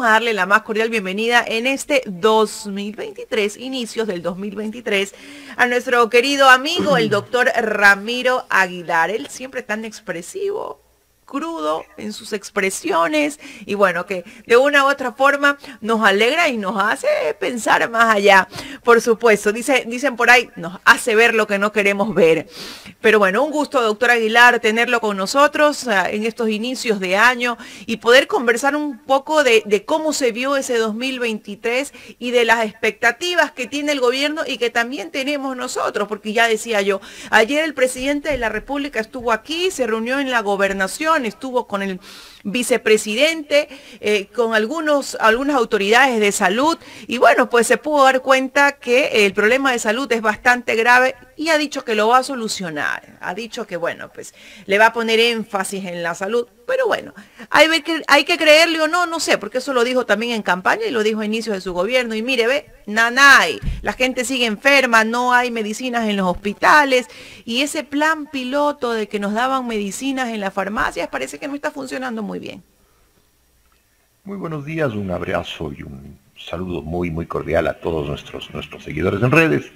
a darle la más cordial bienvenida en este 2023, inicios del 2023, a nuestro querido amigo, el doctor Ramiro Aguilar. Él siempre tan expresivo, crudo en sus expresiones y bueno, que de una u otra forma nos alegra y nos hace pensar más allá. Por supuesto, dicen por ahí, nos hace ver lo que no queremos ver. Pero bueno, un gusto, doctor Aguilar, tenerlo con nosotros en estos inicios de año y poder conversar un poco de cómo se vio ese 2023 y de las expectativas que tiene el gobierno y que también tenemos nosotros, porque ya decía yo, ayer el presidente de la República estuvo aquí, se reunió en la gobernación, estuvo con el vicepresidente, con algunas autoridades de salud y bueno, pues se pudo dar cuenta que el problema de salud es bastante grave y ha dicho que lo va a solucionar, ha dicho que bueno, pues le va a poner énfasis en la salud, pero bueno, hay que creerle o no, no sé, porque eso lo dijo también en campaña y lo dijo a inicios de su gobierno y mire, ve, nanay, la gente sigue enferma, no hay medicinas en los hospitales y ese plan piloto de que nos daban medicinas en las farmacias parece que no está funcionando muy bien. Muy buenos días, un abrazo y un saludo muy cordial a todos nuestros seguidores en redes.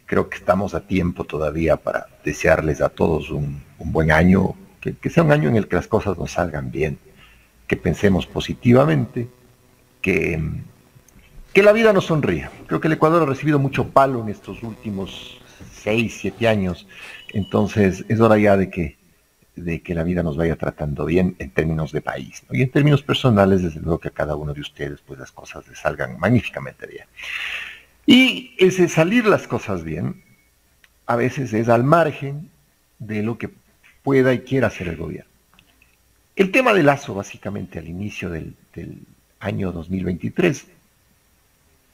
Creo que estamos a tiempo todavía para desearles a todos un buen año, que sea un año en el que las cosas nos salgan bien, que pensemos positivamente, que la vida nos sonría. Creo que el Ecuador ha recibido mucho palo en estos últimos 6, 7 años, entonces es hora ya de que la vida nos vaya tratando bien en términos de país, ¿no? Y en términos personales, desde luego que a cada uno de ustedes pues las cosas les salgan magníficamente bien. Y ese salir las cosas bien, a veces es al margen de lo que pueda y quiera hacer el gobierno. El tema de Lasso, básicamente al inicio del año 2023,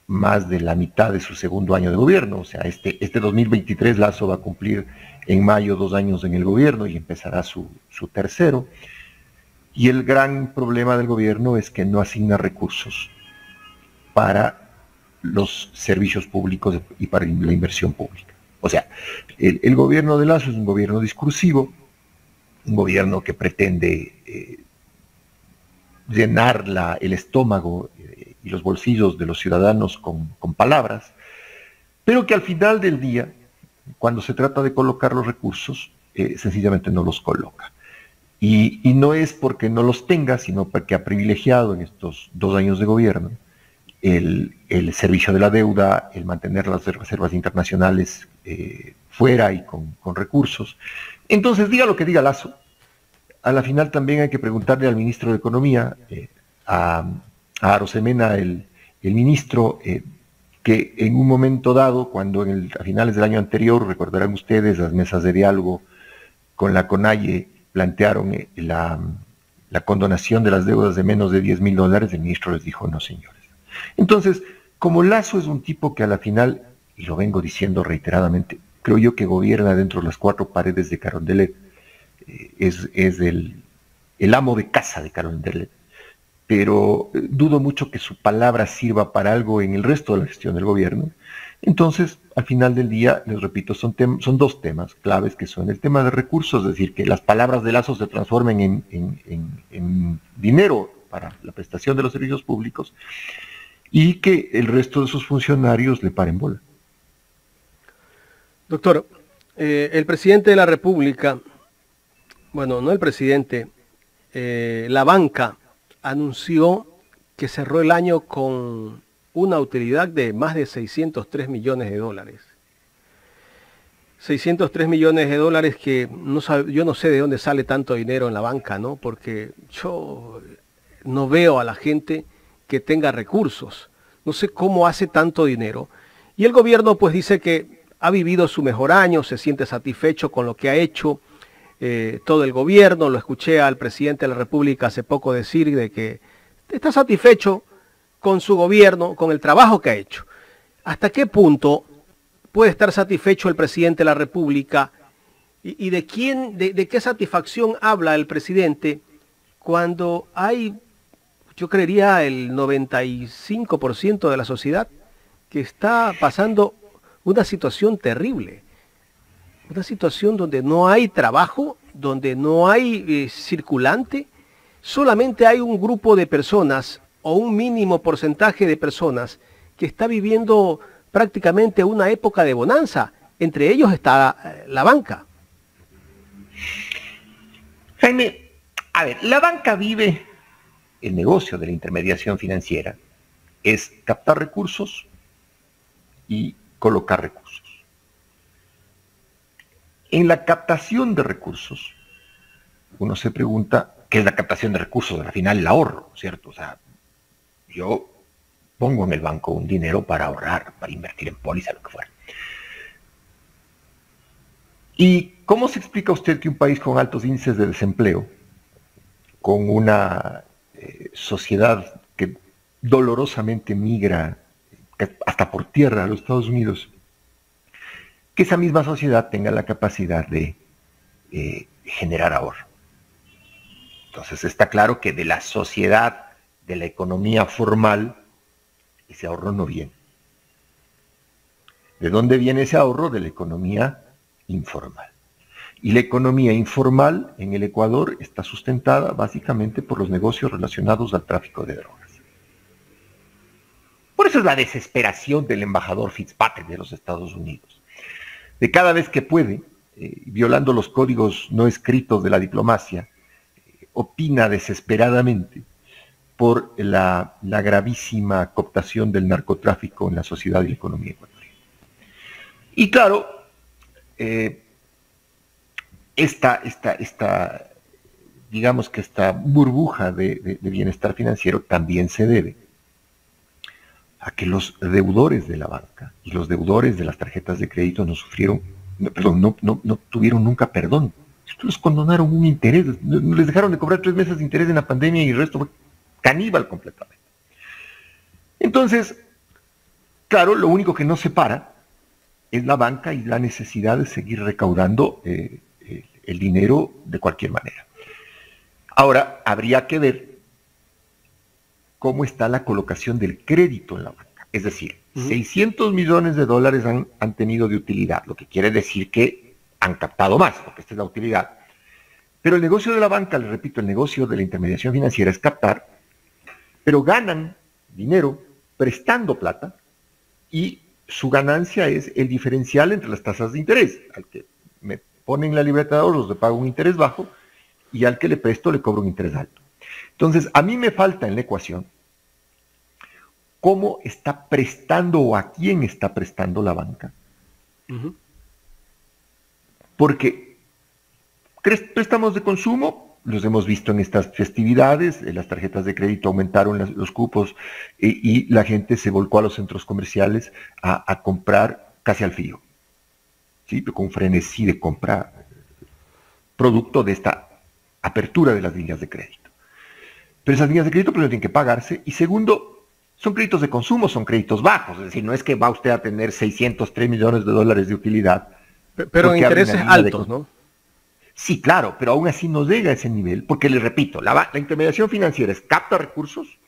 más de la mitad de su segundo año de gobierno, o sea, este 2023 Lasso va a cumplir en mayo 2 años en el gobierno y empezará su tercero. Y el gran problema del gobierno es que no asigna recursos para los servicios públicos y para la inversión pública. O sea, el gobierno de Lasso es un gobierno discursivo, un gobierno que pretende llenar el estómago y los bolsillos de los ciudadanos con palabras, pero que al final del día, cuando se trata de colocar los recursos, sencillamente no los coloca. Y no es porque no los tenga, sino porque ha privilegiado en estos 2 años de gobierno el servicio de la deuda, el mantener las reservas internacionales fuera y con recursos. Entonces, diga lo que diga Lasso, a la final también hay que preguntarle al ministro de Economía, a Arosemena, el ministro, que en un momento dado, cuando a finales del año anterior, recordarán ustedes, las mesas de diálogo con la CONAIE plantearon la condonación de las deudas de menos de $10,000, el ministro les dijo, no señores. Entonces, como Lasso es un tipo que a la final, y lo vengo diciendo reiteradamente, creo yo que gobierna dentro de las 4 paredes de Carondelet, es el amo de casa de Carondelet, pero dudo mucho que su palabra sirva para algo en el resto de la gestión del gobierno. Entonces, al final del día, les repito, son 2 temas claves, que son el tema de recursos, es decir, que las palabras de Lasso se transformen en dinero para la prestación de los servicios públicos, y que el resto de sus funcionarios le paren bola. Doctor, el presidente de la República, bueno, no el presidente, la banca anunció que cerró el año con una utilidad de más de $603 millones. $603 millones que yo no sé de dónde sale tanto dinero en la banca, ¿no? Porque yo no veo a la gente que tenga recursos. No sé cómo hace tanto dinero. Y el gobierno pues dice que ha vivido su mejor año, se siente satisfecho con lo que ha hecho todo el gobierno. Lo escuché al presidente de la República hace poco decir de que está satisfecho con su gobierno, con el trabajo que ha hecho. ¿Hasta qué punto puede estar satisfecho el presidente de la República y de qué satisfacción habla el presidente cuando hay, yo creería, el 95% de la sociedad que está pasando una situación terrible? Una situación donde no hay trabajo, donde no hay circulante, solamente hay un grupo de personas o un mínimo porcentaje de personas que está viviendo prácticamente una época de bonanza. Entre ellos está la banca. Jaime, a ver, la banca vive, el negocio de la intermediación financiera es captar recursos y colocar recursos. En la captación de recursos, uno se pregunta, ¿qué es la captación de recursos? Al final el ahorro, ¿cierto? O sea, yo pongo en el banco un dinero para ahorrar, para invertir en póliza, lo que fuera. ¿Y cómo se explica usted que un país con altos índices de desempleo, con una sociedad que dolorosamente migra hasta por tierra a los Estados Unidos, que esa misma sociedad tenga la capacidad de generar ahorro? Entonces está claro que de la sociedad, de la economía formal, ese ahorro no viene. ¿De dónde viene ese ahorro? De la economía informal. Y la economía informal en el Ecuador está sustentada básicamente por los negocios relacionados al tráfico de drogas. Por eso es la desesperación del embajador Fitzpatrick de los Estados Unidos. De cada vez que puede, violando los códigos no escritos de la diplomacia, opina desesperadamente por la gravísima cooptación del narcotráfico en la sociedad y la economía ecuatoriana. Y claro, digamos que esta burbuja de bienestar financiero también se debe a que los deudores de la banca y los deudores de las tarjetas de crédito no tuvieron nunca perdón. Estos les condonaron un interés, les dejaron de cobrar 3 meses de interés en la pandemia y el resto fue caníbal completamente. Entonces, claro, lo único que nos separa es la banca y la necesidad de seguir recaudando el dinero de cualquier manera. Ahora, habría que ver cómo está la colocación del crédito en la banca. Es decir, 600 millones de dólares han tenido de utilidad, lo que quiere decir que han captado más, porque esta es la utilidad. Pero el negocio de la banca, les repito, el negocio de la intermediación financiera es captar, pero ganan dinero prestando plata y su ganancia es el diferencial entre las tasas de interés. Al que me ponen la libreta de ahorros le pago un interés bajo y al que le presto le cobro un interés alto. Entonces, a mí me falta en la ecuación cómo está prestando o a quién está prestando la banca. Porque préstamos de consumo los hemos visto en estas festividades, las tarjetas de crédito aumentaron los cupos y la gente se volcó a los centros comerciales a comprar casi al frío, ¿sí? Con frenesí de compra, producto de esta apertura de las líneas de crédito. Pero esas líneas de crédito primero tienen que pagarse y segundo, son créditos de consumo, son créditos bajos, es decir, no es que va usted a tener 603 millones de dólares de utilidad. Pero en intereses altos, ¿no? Sí, claro, pero aún así no llega a ese nivel, porque les repito, la intermediación financiera es capta recursos,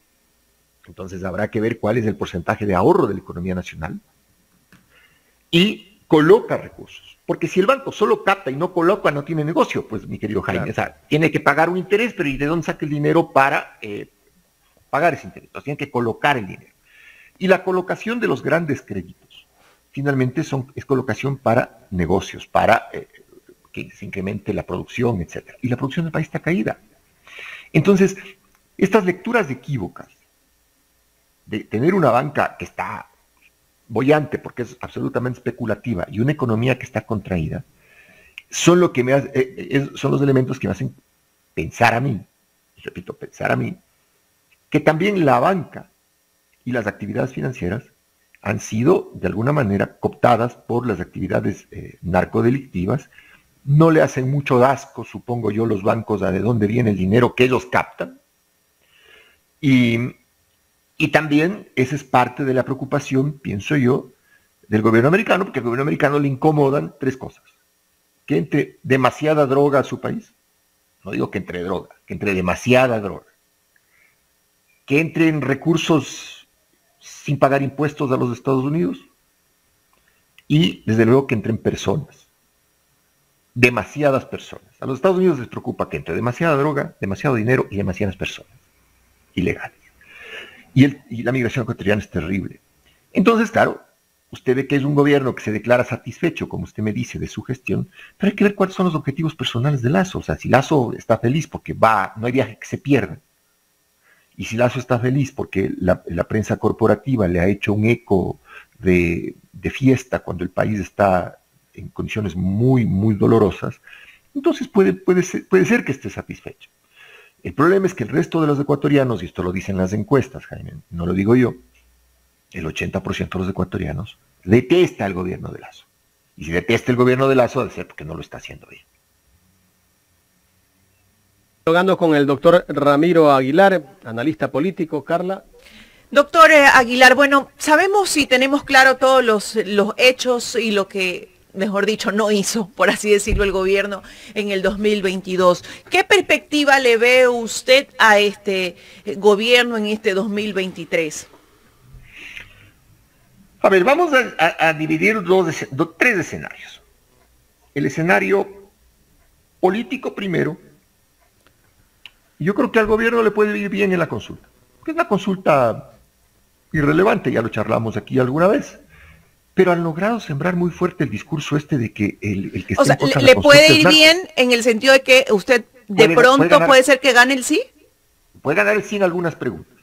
entonces habrá que ver cuál es el porcentaje de ahorro de la economía nacional, y coloca recursos, porque si el banco solo capta y no coloca, no tiene negocio, pues mi querido Jaime, claro. O sea, tiene que pagar un interés, pero ¿y de dónde saca el dinero para pagar ese interés? Entonces tiene que colocar el dinero. Y la colocación de los grandes créditos, finalmente es colocación para negocios, para que se incremente la producción, etc. Y la producción del país está caída. Entonces, estas lecturas equívocas de tener una banca que está boyante porque es absolutamente especulativa y una economía que está contraída, son lo que son los elementos que me hacen pensar a mí, repito, pensar a mí, que también la banca y las actividades financieras han sido de alguna manera cooptadas por las actividades narcodelictivas. No le hacen mucho asco, supongo yo, los bancos a de dónde viene el dinero que ellos captan. Y también esa es parte de la preocupación, pienso yo, del gobierno americano, porque al gobierno americano le incomodan 3 cosas. Que entre demasiada droga a su país, no digo que entre droga, que entre demasiada droga. Que entren recursos sin pagar impuestos a los Estados Unidos y desde luego que entren personas. Demasiadas personas. A los Estados Unidos les preocupa que entre demasiada droga, demasiado dinero y demasiadas personas ilegales. y la migración ecuatoriana es terrible. Entonces, claro, usted ve que es un gobierno que se declara satisfecho, como usted me dice, de su gestión, pero hay que ver cuáles son los objetivos personales de Lasso. O sea, si Lasso está feliz porque no hay viaje que se pierda, y si Lasso está feliz porque la prensa corporativa le ha hecho un eco de fiesta cuando el país está en condiciones muy, muy dolorosas, entonces puede ser que esté satisfecho. El problema es que el resto de los ecuatorianos, y esto lo dicen las encuestas, Jaime, no lo digo yo, el 80% de los ecuatorianos detesta el gobierno de Lasso. Y si detesta el gobierno de Lasso, debe ser porque no lo está haciendo bien. Dialogando con el doctor Ramiro Aguilar, analista político. Carla. Doctor Aguilar, bueno, sabemos y tenemos claro todos los hechos y lo que, mejor dicho, no hizo, por así decirlo, el gobierno en el 2022. ¿Qué perspectiva le ve usted a este gobierno en este 2023? A ver, vamos a dividir tres escenarios. El escenario político primero. Yo creo que al gobierno le puede ir bien en la consulta, porque es una consulta irrelevante, ya lo charlamos aquí alguna vez, pero han logrado sembrar muy fuerte el discurso de que el que está en contra de la ¿le consulta puede ir bien en el sentido de que usted puede ser que gane el sí? Puede ganar el sí en algunas preguntas.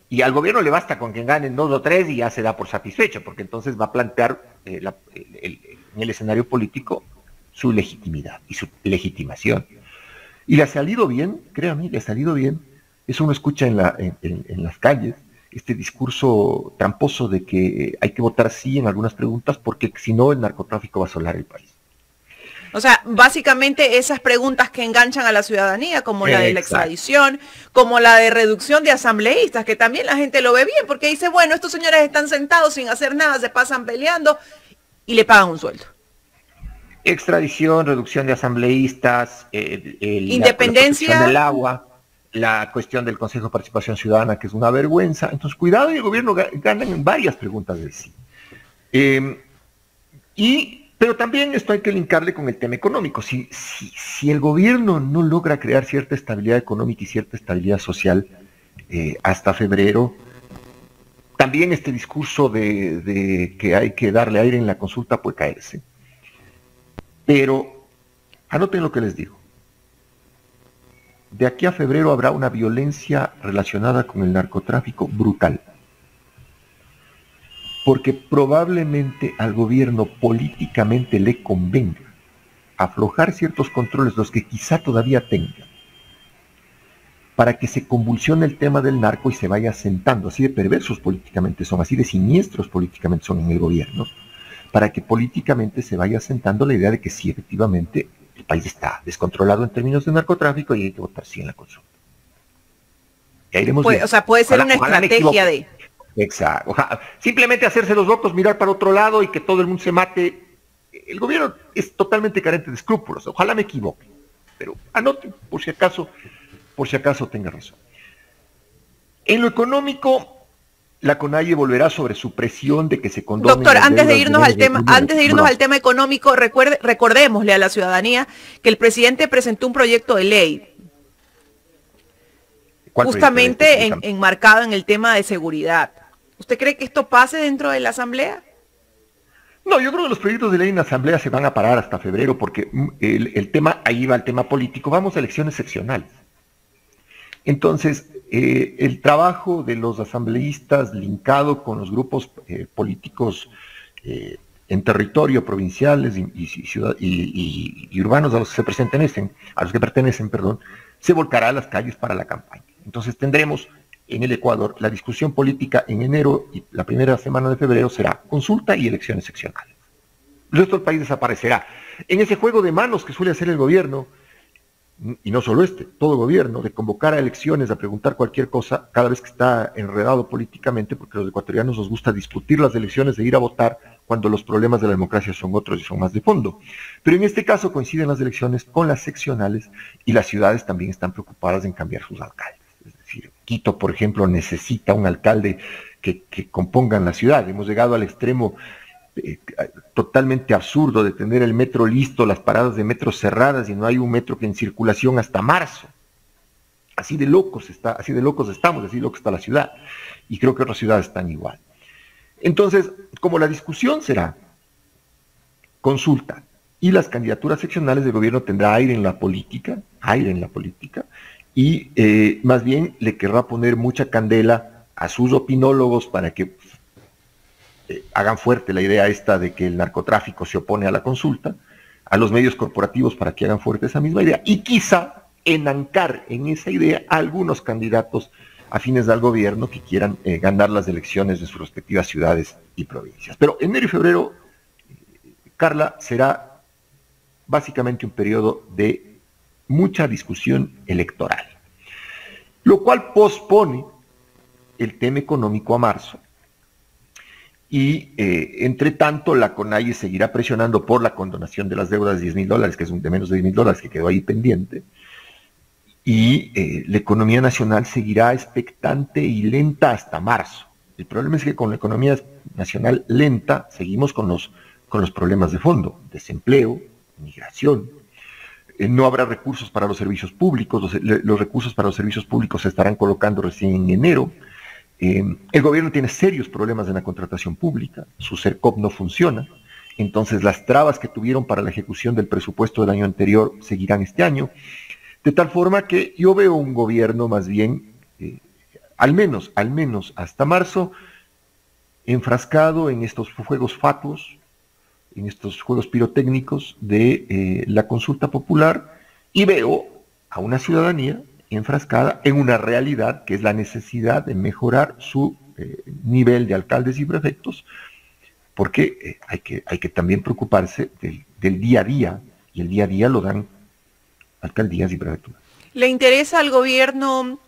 Y al gobierno le basta con que ganen 2 o 3 y ya se da por satisfecho, porque entonces va a plantear en el escenario político su legitimidad y su legitimación. Y le ha salido bien, créanme, le ha salido bien. Eso uno escucha en las calles, este discurso tramposo de que hay que votar sí en algunas preguntas porque si no el narcotráfico va a asolar el país. O sea, básicamente esas preguntas que enganchan a la ciudadanía, como la de la extradición, como la de reducción de asambleístas, que también la gente lo ve bien, porque dice, bueno, estos señores están sentados sin hacer nada, se pasan peleando y le pagan un sueldo. Extradición, reducción de asambleístas, independencia, la cuestión del agua, la cuestión del Consejo de Participación Ciudadana, que es una vergüenza. Entonces, cuidado, y el gobierno gana en varias preguntas de sí. Pero también esto hay que linkarle con el tema económico. Si el gobierno no logra crear cierta estabilidad económica y cierta estabilidad social hasta febrero, también este discurso de que hay que darle aire en la consulta puede caerse. Pero anoten lo que les digo. De aquí a febrero habrá una violencia relacionada con el narcotráfico brutal. Porque probablemente al gobierno políticamente le convenga aflojar ciertos controles, los que quizá todavía tenga, para que se convulsione el tema del narco y se vaya asentando. Así de perversos políticamente son, así de siniestros políticamente son en el gobierno, para que políticamente se vaya asentando la idea de que sí, efectivamente, el país está descontrolado en términos de narcotráfico y hay que votar sí en la consulta. Ya iremos viendo. O sea, puede ser una estrategia de... Exacto. Simplemente hacerse los votos, mirar para otro lado y que todo el mundo se mate. El gobierno es totalmente carente de escrúpulos. Ojalá me equivoque. Pero anoten, por si acaso tenga razón. En lo económico, la CONAIE volverá sobre su presión de que se condone. Doctor, antes de irnos al tema económico, recordémosle a la ciudadanía que el presidente presentó un proyecto de ley justamente enmarcado en el tema de seguridad. ¿Usted cree que esto pase dentro de la Asamblea? No, yo creo que los proyectos de ley en la Asamblea se van a parar hasta febrero porque el tema, ahí va el tema político, vamos a elecciones seccionales. Entonces, el trabajo de los asambleístas linkado con los grupos políticos en territorio, provinciales y urbanos a los que pertenecen, se volcará a las calles para la campaña. Entonces tendremos en el Ecuador la discusión política en enero y la primera semana de febrero será consulta y elecciones seccionales. El resto del país desaparecerá. En ese juego de manos que suele hacer el gobierno, y no solo todo gobierno, de convocar a elecciones, a preguntar cualquier cosa, cada vez que está enredado políticamente, porque a los ecuatorianos nos gusta discutir las elecciones, de ir a votar cuando los problemas de la democracia son otros y son más de fondo. Pero en este caso coinciden las elecciones con las seccionales y las ciudades también están preocupadas en cambiar sus alcaldes. Es decir, Quito, por ejemplo, necesita un alcalde que componga la ciudad. Hemos llegado al extremo totalmente absurdo de tener el metro listo, las paradas de metro cerradas y no hay un metro que en circulación hasta marzo. Así de locos estamos, así de loca está la ciudad. Y creo que otras ciudades están igual. Entonces, como la discusión será consulta y las candidaturas seccionales, del gobierno tendrá aire en la política, y más bien le querrá poner mucha candela a sus opinólogos para que hagan fuerte la idea esta de que el narcotráfico se opone a la consulta, a los medios corporativos para que hagan fuerte esa misma idea, y quizá enancar en esa idea a algunos candidatos afines al gobierno que quieran ganar las elecciones de sus respectivas ciudades y provincias. Pero enero y febrero, Carla, será básicamente un periodo de mucha discusión electoral, lo cual pospone el tema económico a marzo. Y entre tanto la CONAIE seguirá presionando por la condonación de las deudas de $10,000, que es un de menos de $10,000 que quedó ahí pendiente, y la economía nacional seguirá expectante y lenta hasta marzo. El problema es que con la economía nacional lenta seguimos con los problemas de fondo: desempleo, migración. No habrá recursos para los servicios públicos, los recursos para los servicios públicos se estarán colocando recién en enero. El gobierno tiene serios problemas en la contratación pública, su CERCOP no funciona, entonces las trabas que tuvieron para la ejecución del presupuesto del año anterior seguirán este año, de tal forma que yo veo un gobierno más bien, al menos hasta marzo, enfrascado en estos juegos fatuos, en estos juegos pirotécnicos de la consulta popular, y veo a una ciudadanía enfrascada en una realidad que es la necesidad de mejorar su nivel de alcaldes y prefectos, porque hay que también preocuparse del día a día, y el día a día lo dan alcaldías y prefecturas. ¿Le interesa al gobierno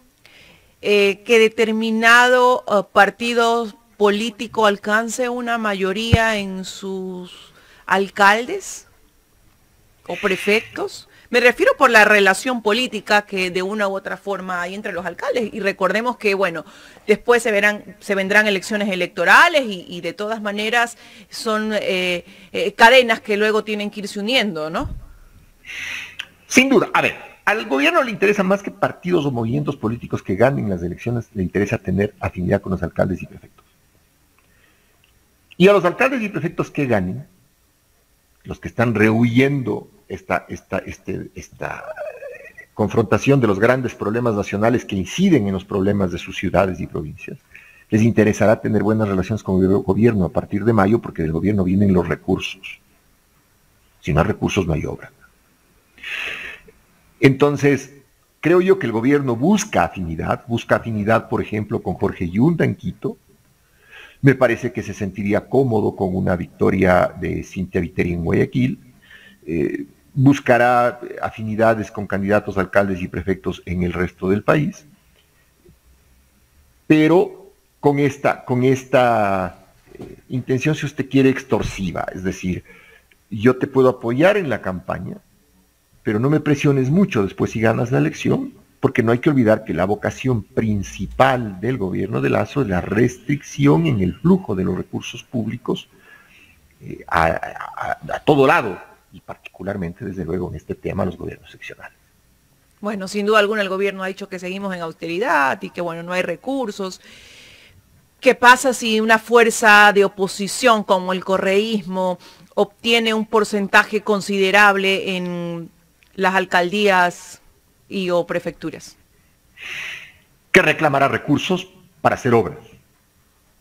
que determinado partido político alcance una mayoría en sus alcaldes o prefectos? Me refiero por la relación política que de una u otra forma hay entre los alcaldes. Y recordemos que, bueno, después se vendrán elecciones electorales y de todas maneras son cadenas que luego tienen que irse uniendo, ¿no? Sin duda. A ver, al gobierno le interesa más que partidos o movimientos políticos que ganen las elecciones, le interesa tener afinidad con los alcaldes y prefectos. Y a los alcaldes y prefectos que ganen, los que están rehuyendo esta confrontación de los grandes problemas nacionales que inciden en los problemas de sus ciudades y provincias, les interesará tener buenas relaciones con el gobierno a partir de mayo, porque del gobierno vienen los recursos. Si no hay recursos, no hay obra. Entonces, creo yo que el gobierno busca afinidad, por ejemplo, con Jorge Yunda en Quito. Me parece que se sentiría cómodo con una victoria de Cynthia Viteri en Guayaquil. Buscará afinidades con candidatos a alcaldes y prefectos en el resto del país, pero con esta intención, si usted quiere, extorsiva, es decir, yo te puedo apoyar en la campaña, pero no me presiones mucho después si ganas la elección, porque no hay que olvidar que la vocación principal del gobierno de Lasso es la restricción en el flujo de los recursos públicos a todo lado, y particularmente, desde luego, en este tema, los gobiernos seccionales. Bueno, sin duda alguna el gobierno ha dicho que seguimos en austeridad y que, bueno, no hay recursos. ¿Qué pasa si una fuerza de oposición como el correísmo obtiene un porcentaje considerable en las alcaldías y o prefecturas? Que reclamará recursos para hacer obras.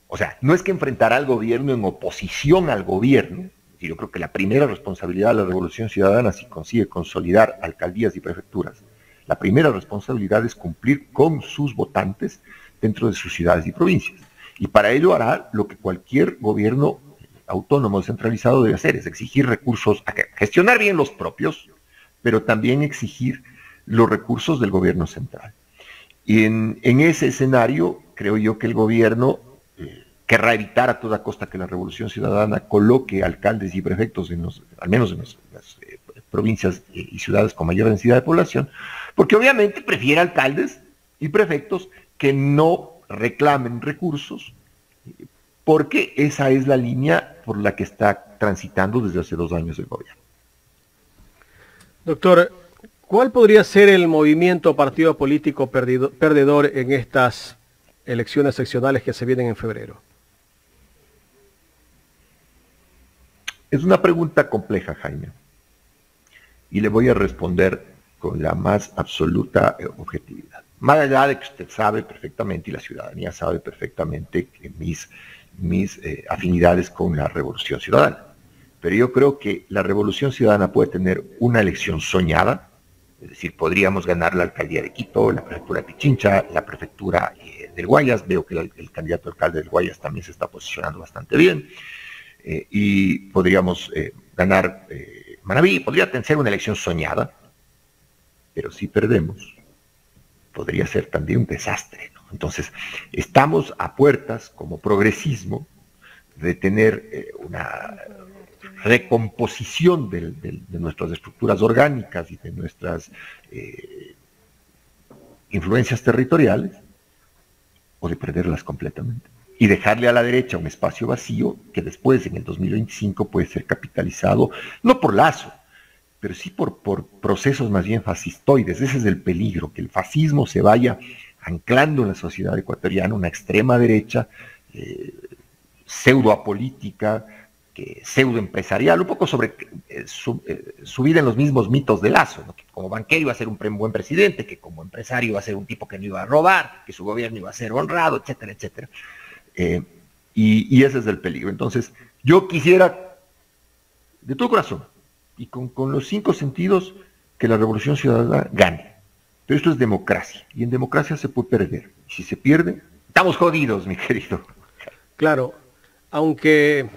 O sea, no es que enfrentará al gobierno en oposición al gobierno. Y yo creo que la primera responsabilidad de la Revolución Ciudadana, si consigue consolidar alcaldías y prefecturas, la primera responsabilidad es cumplir con sus votantes dentro de sus ciudades y provincias. Y para ello hará lo que cualquier gobierno autónomo descentralizado debe hacer, es exigir recursos, gestionar bien los propios, pero también exigir los recursos del gobierno central. Y en ese escenario, creo yo que el gobierno querrá evitar a toda costa que la Revolución Ciudadana coloque alcaldes y prefectos al menos en las provincias y ciudades con mayor densidad de población, porque obviamente prefiere alcaldes y prefectos que no reclamen recursos, porque esa es la línea por la que está transitando desde hace 2 años el gobierno. Doctor, ¿Cuál podría ser el movimiento o partido político perdedor en estas elecciones seccionales que se vienen en febrero? Es una pregunta compleja, Jaime, y le voy a responder con la más absoluta objetividad. Más allá de que usted sabe perfectamente y la ciudadanía sabe perfectamente que mis afinidades con la Revolución Ciudadana. Pero yo creo que la Revolución Ciudadana puede tener una elección soñada, es decir, podríamos ganar la alcaldía de Quito, la prefectura de Pichincha, la prefectura del Guayas. Veo que el candidato alcalde del Guayas también se está posicionando bastante bien. Y podríamos ganar Manabí, podría ser una elección soñada, pero si perdemos, podría ser también un desastre, ¿no? Entonces, estamos a puertas, como progresismo, de tener una recomposición de nuestras estructuras orgánicas y de nuestras influencias territoriales, o de perderlas completamente y dejarle a la derecha un espacio vacío que después, en el 2025, puede ser capitalizado, no por Lazo, pero sí por procesos más bien fascistoides. Ese es el peligro, que el fascismo se vaya anclando en la sociedad ecuatoriana, una extrema derecha pseudoapolítica, pseudoempresarial, un poco sobre subida en los mismos mitos de Lazo, ¿no? Que como banquero iba a ser un buen presidente, que como empresario iba a ser un tipo que no iba a robar, que su gobierno iba a ser honrado, etcétera, etcétera. Y ese es el peligro. Entonces, yo quisiera, de todo corazón, y con los 5 sentidos, que la Revolución Ciudadana gane. Pero esto es democracia, y en democracia se puede perder. Y si se pierde, estamos jodidos, mi querido. Claro, aunque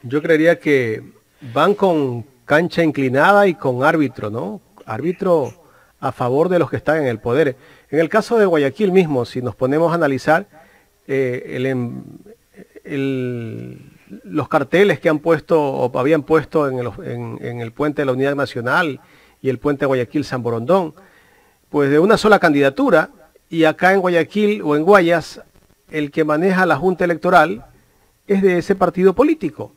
yo creería que van con cancha inclinada y con árbitro, ¿no? Árbitro a favor de los que están en el poder. En el caso de Guayaquil mismo, si nos ponemos a analizar los carteles que han puesto o habían puesto en el puente de la Unidad Nacional y el puente Guayaquil-San Borondón, pues de una sola candidatura, y acá en Guayaquil o en Guayas, el que maneja la Junta Electoral es de ese partido político.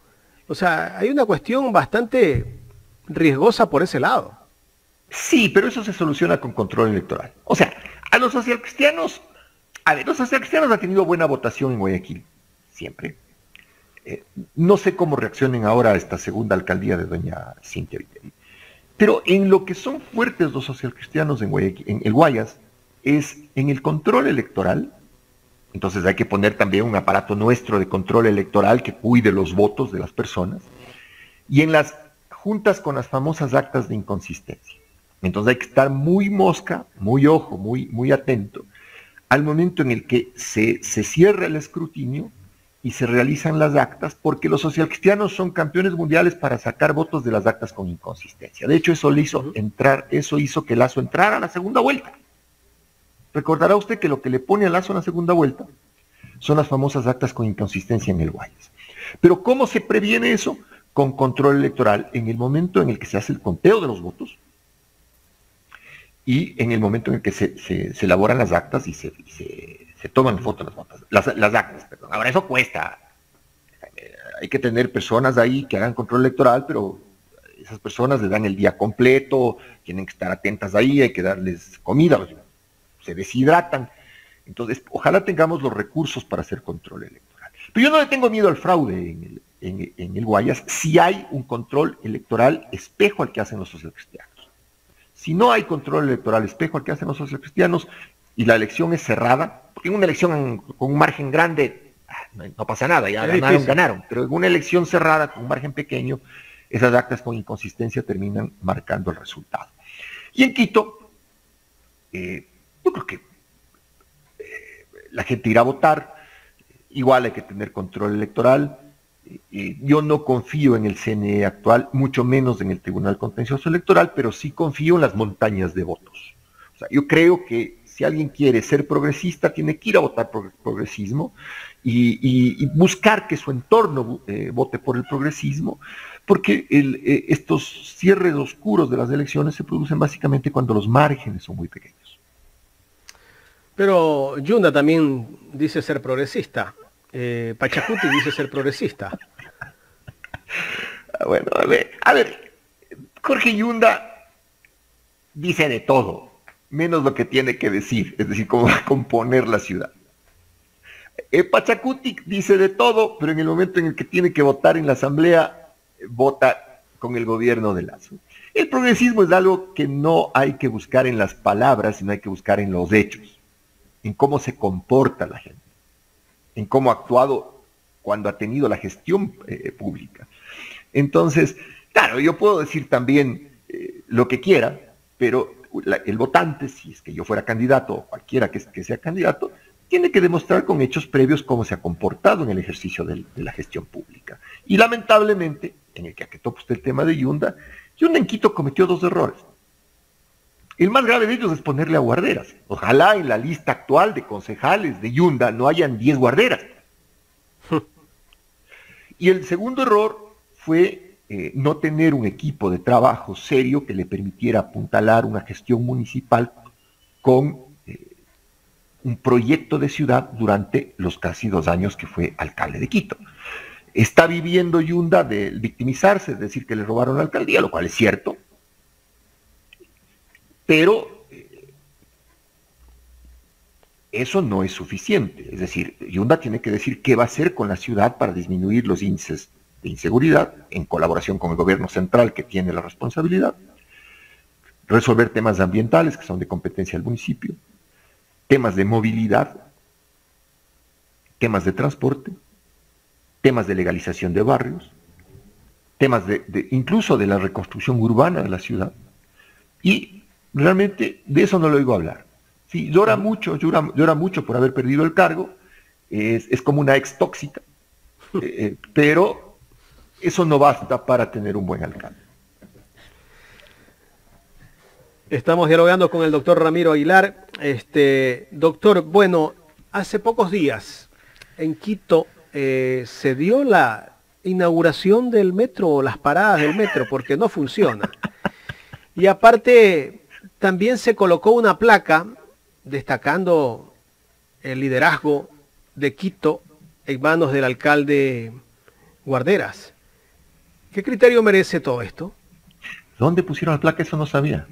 O sea, hay una cuestión bastante riesgosa por ese lado. Sí, pero eso se soluciona con control electoral. O sea, a los socialcristianos, los socialcristianos han tenido buena votación en Guayaquil, siempre. No sé cómo reaccionen ahora a esta segunda alcaldía de doña Cintia Viteri. Pero en lo que son fuertes los socialcristianos en Guayaquil, en el Guayas, es en el control electoral. Entonces hay que poner también un aparato nuestro de control electoral que cuide los votos de las personas. Y en las juntas con las famosas actas de inconsistencia. Entonces hay que estar muy mosca, muy ojo, muy atento al momento en el que se cierra el escrutinio y se realizan las actas, porque los socialcristianos son campeones mundiales para sacar votos de las actas con inconsistencia. De hecho, eso hizo que Lazo entrara a la segunda vuelta. Recordará usted que lo que le pone a Lazo en la segunda vuelta son las famosas actas con inconsistencia en el Guayas. Pero ¿cómo se previene eso? Con control electoral en el momento en el que se hace el conteo de los votos y en el momento en el que se elaboran las actas y se toman fotos las actas. Perdón. Ahora, eso cuesta. Hay que tener personas ahí que hagan control electoral, pero esas personas les dan el día completo, tienen que estar atentas ahí, hay que darles comida, se deshidratan. Entonces, ojalá tengamos los recursos para hacer control electoral. Pero yo no le tengo miedo al fraude en el Guayas, si hay un control electoral espejo al que hacen los socialcristianos. Si no hay control electoral espejo al que hacen los socialcristianos y la elección es cerrada, porque en una elección con un margen grande no pasa nada, ya ganaron, pero en una elección cerrada con un margen pequeño, esas actas con inconsistencia terminan marcando el resultado. Y en Quito, yo creo que la gente irá a votar, igual hay que tener control electoral. Yo no confío en el CNE actual, mucho menos en el Tribunal Contencioso Electoral, pero sí confío en las montañas de votos. O sea, yo creo que si alguien quiere ser progresista, tiene que ir a votar por el progresismo y buscar que su entorno vote por el progresismo, porque estos cierres oscuros de las elecciones se producen básicamente cuando los márgenes son muy pequeños. Pero Yunda también dice ser progresista. Pachacuti dice ser progresista. Bueno, a ver, Jorge Yunda dice de todo, menos lo que tiene que decir, es decir, cómo va a componer la ciudad. Pachacuti dice de todo, pero en el momento en el que tiene que votar en la asamblea, vota con el gobierno de Lazo. El progresismo es algo que no hay que buscar en las palabras, sino hay que buscar en los hechos, en cómo se comporta la gente, en cómo ha actuado cuando ha tenido la gestión pública. Entonces, claro, yo puedo decir también lo que quiera, pero el votante, si es que yo fuera candidato, o cualquiera que sea candidato, tiene que demostrar con hechos previos cómo se ha comportado en el ejercicio de la gestión pública. Y lamentablemente, en el que topa usted el tema de Yunda en Quito cometió 2 errores. El más grave de ellos es ponerle a guarderas. Ojalá en la lista actual de concejales de Yunda no hayan 10 guarderas. Y el segundo error fue no tener un equipo de trabajo serio que le permitiera apuntalar una gestión municipal con un proyecto de ciudad durante los casi 2 años que fue alcalde de Quito. Está viviendo Yunda de victimizarse, es decir, que le robaron la alcaldía, lo cual es cierto, pero eso no es suficiente. Es decir, Yunda tiene que decir qué va a hacer con la ciudad para disminuir los índices de inseguridad, en colaboración con el gobierno central que tiene la responsabilidad, resolver temas ambientales que son de competencia del municipio, temas de movilidad, temas de transporte, temas de legalización de barrios, temas incluso de la reconstrucción urbana de la ciudad, y realmente de eso no lo oigo hablar. Sí, llora mucho por haber perdido el cargo, es como una ex tóxica, pero eso no basta para tener un buen alcalde. Estamos dialogando con el doctor Ramiro Aguilar. Doctor, bueno, hace pocos días en Quito se dio la inauguración del metro, o las paradas del metro, porque no funciona. Y aparte, también se colocó una placa destacando el liderazgo de Quito en manos del alcalde Guarderas. ¿Qué criterio merece todo esto? ¿Dónde pusieron la placa? Eso no sabía.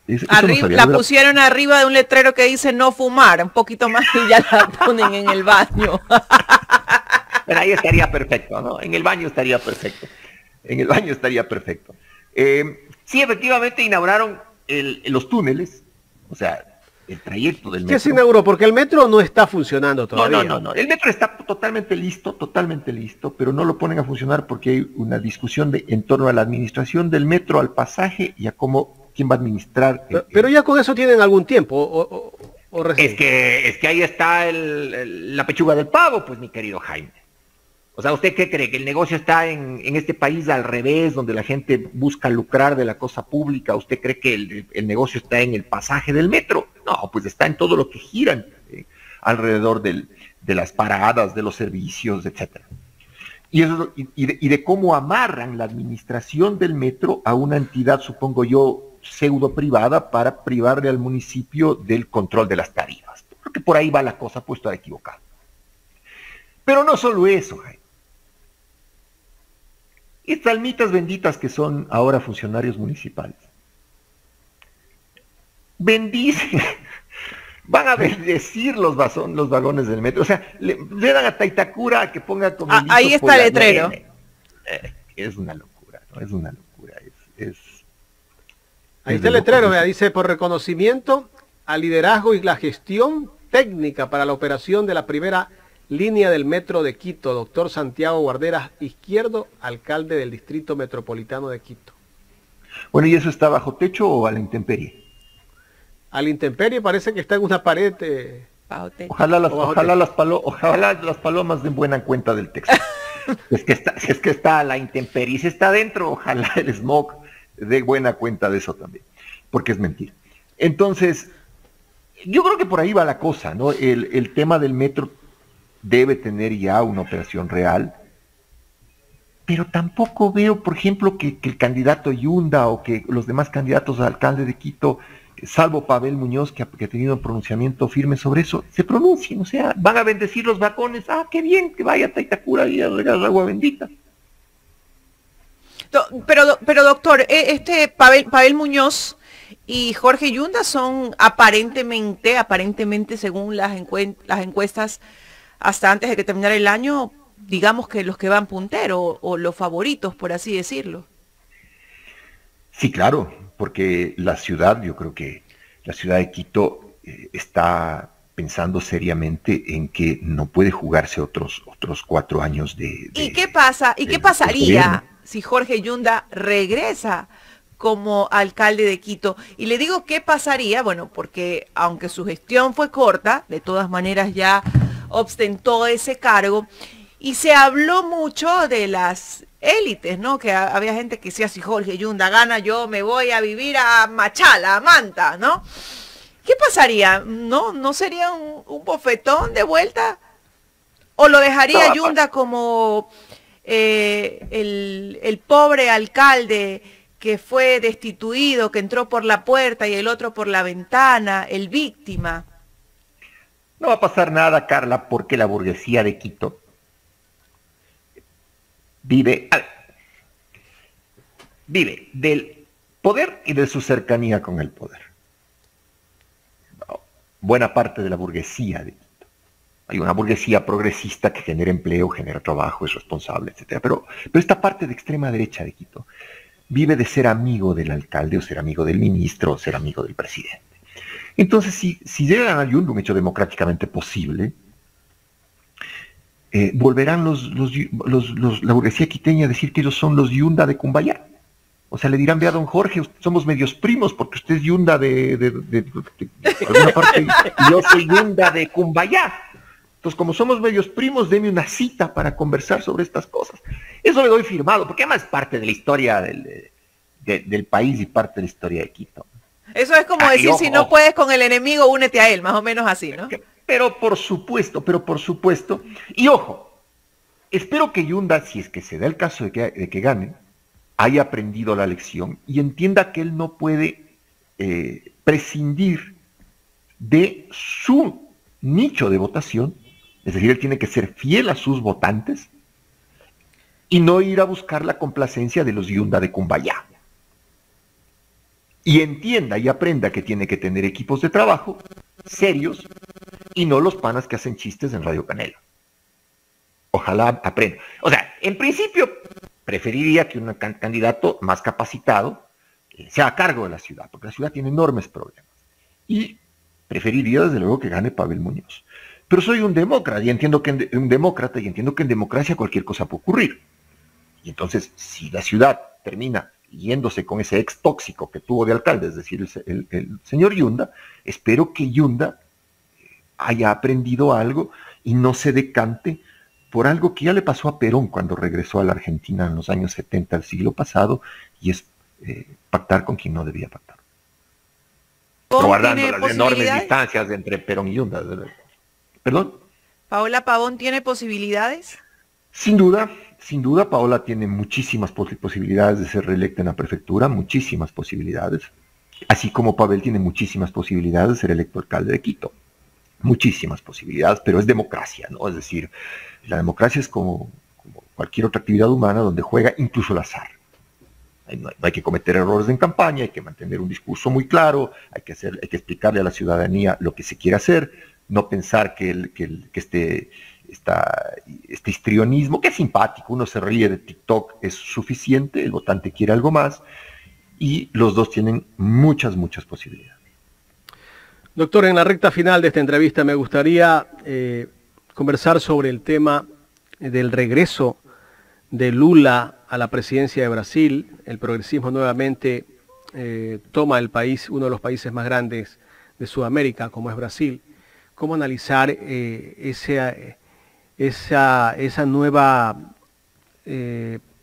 La pusieron arriba de un letrero que dice no fumar, un poquito más y ya la ponen en el baño. Bueno, ahí estaría perfecto, ¿no? En el baño estaría perfecto. Sí, efectivamente inauguraron los túneles, o sea, el trayecto del metro. ¿Qué se inauguró? Porque el metro no está funcionando todavía. No. El metro está totalmente listo, pero no lo ponen a funcionar porque hay una discusión en torno a la administración del metro, al pasaje y a quién va a administrar. Pero ya con eso tienen algún tiempo, o recién. Es que ahí está la pechuga del pavo, pues, mi querido Jaime. O sea, ¿usted qué cree? ¿Que el negocio está en este país al revés, donde la gente busca lucrar de la cosa pública? ¿Usted cree que el negocio está en el pasaje del metro? No, pues está en todo lo que giran alrededor de las paradas, de los servicios, etc. Y de cómo amarran la administración del metro a una entidad, supongo yo, pseudo privada para privarle al municipio del control de las tarifas. Creo que por ahí va la cosa, puesto a equivocar. Pero no solo eso, Jaime. Estas almitas benditas que son ahora funcionarios municipales, bendicen, van a bendecir los vagones del metro. O sea, le dan a Taitacura que ponga como... ahí está el letrero. Es una locura, ¿no? Es una locura. Ahí está el letrero, vea, dice, por reconocimiento al liderazgo y la gestión técnica para la operación de la primera línea del metro de Quito, doctor Santiago Guarderas Izquierdo, alcalde del Distrito Metropolitano de Quito. Bueno, ¿y eso está bajo techo o a la intemperie? A la intemperie, parece que está en una pared. Ojalá las palomas den buena cuenta del texto. Si es que está a la intemperie, si está adentro, ojalá el smog dé buena cuenta de eso también, porque es mentira. Entonces, yo creo que por ahí va la cosa, ¿no? El tema del metro debe tener ya una operación real, pero tampoco veo, por ejemplo, que el candidato Yunda o que los demás candidatos a alcalde de Quito, salvo Pavel Muñoz, que ha tenido un pronunciamiento firme sobre eso, se pronuncien. O sea, van a bendecir los vagones, qué bien, que vaya a Taitacura y a regalar agua bendita. pero doctor, Pavel Muñoz y Jorge Yunda son aparentemente, según las encuestas, hasta antes de que terminara el año, digamos que los que van punteros o los favoritos, por así decirlo. Sí, claro, porque la ciudad, yo creo que la ciudad de Quito está pensando seriamente en que no puede jugarse otros 4 años de ¿Y qué pasa? ¿Y qué pasaría si Jorge Yunda regresa como alcalde de Quito? Y le digo qué pasaría, bueno, porque aunque su gestión fue corta, de todas maneras ya ostentó ese cargo y se habló mucho de las élites, ¿no? Que había gente que decía, si Jorge Yunda gana, yo me voy a vivir a Machala, a Manta, ¿no? ¿Qué pasaría? ¿No sería un bofetón de vuelta? ¿O lo dejaría Yunda como el pobre alcalde que fue destituido, que entró por la puerta y el otro por la ventana, el víctima? No va a pasar nada, Carla, porque la burguesía de Quito vive del poder y de su cercanía con el poder. Buena parte de la burguesía de Quito. Hay una burguesía progresista que genera empleo, genera trabajo, es responsable, etcétera. Pero esta parte de extrema derecha de Quito vive de ser amigo del alcalde, o ser amigo del ministro, o ser amigo del presidente. Entonces, si llegan a Yunda, un hecho democráticamente posible, volverán la burguesía quiteña a decir que ellos son los Yunda de Cumbayá. O sea, le dirán, vea, don Jorge, somos medios primos, porque usted es Yunda de alguna parte, y yo soy Yunda de Cumbayá. Entonces, como somos medios primos, deme una cita para conversar sobre estas cosas. Eso le doy firmado, porque además es parte de la historia del país y parte de la historia de Quito. Eso es como decir, si no puedes con el enemigo, únete a él, más o menos así, ¿no? Pero por supuesto, y ojo, espero que Yunda, si es que se da el caso de que gane, haya aprendido la lección y entienda que él no puede prescindir de su nicho de votación, es decir, él tiene que ser fiel a sus votantes y no ir a buscar la complacencia de los Yunda de Cumbayá. Y entienda y aprenda que tiene que tener equipos de trabajo serios y no los panas que hacen chistes en Radio Canela. Ojalá aprenda. O sea, en principio preferiría que un candidato más capacitado sea a cargo de la ciudad, porque la ciudad tiene enormes problemas. Y preferiría desde luego que gane Pavel Muñoz. Pero soy un demócrata y entiendo que en democracia cualquier cosa puede ocurrir. Y entonces, si la ciudad termina yéndose con ese ex tóxico que tuvo de alcalde, es decir, el señor Yunda, espero que Yunda haya aprendido algo y no se decante por algo que ya le pasó a Perón cuando regresó a la Argentina en los años 70 del siglo pasado, y es pactar con quien no debía pactar. Guardando las enormes distancias entre Perón y Yunda. ¿Perdón? ¿Paola Pavón tiene posibilidades? Sin duda, Paola tiene muchísimas posibilidades de ser reelecta en la prefectura, muchísimas posibilidades, así como Pavel tiene muchísimas posibilidades de ser electo alcalde de Quito. Muchísimas posibilidades, pero es democracia, ¿no? Es decir, la democracia es como cualquier otra actividad humana donde juega incluso el azar. No hay que cometer errores en campaña, hay que mantener un discurso muy claro, hay que explicarle a la ciudadanía lo que se quiere hacer, no pensar que este histrionismo, que es simpático, uno se ríe de TikTok, es suficiente, el votante quiere algo más, y los dos tienen muchas posibilidades. Doctor, en la recta final de esta entrevista me gustaría conversar sobre el tema del regreso de Lula a la presidencia de Brasil. El progresismo nuevamente toma el país, uno de los países más grandes de Sudamérica, como es Brasil. ¿Cómo analizar esa nueva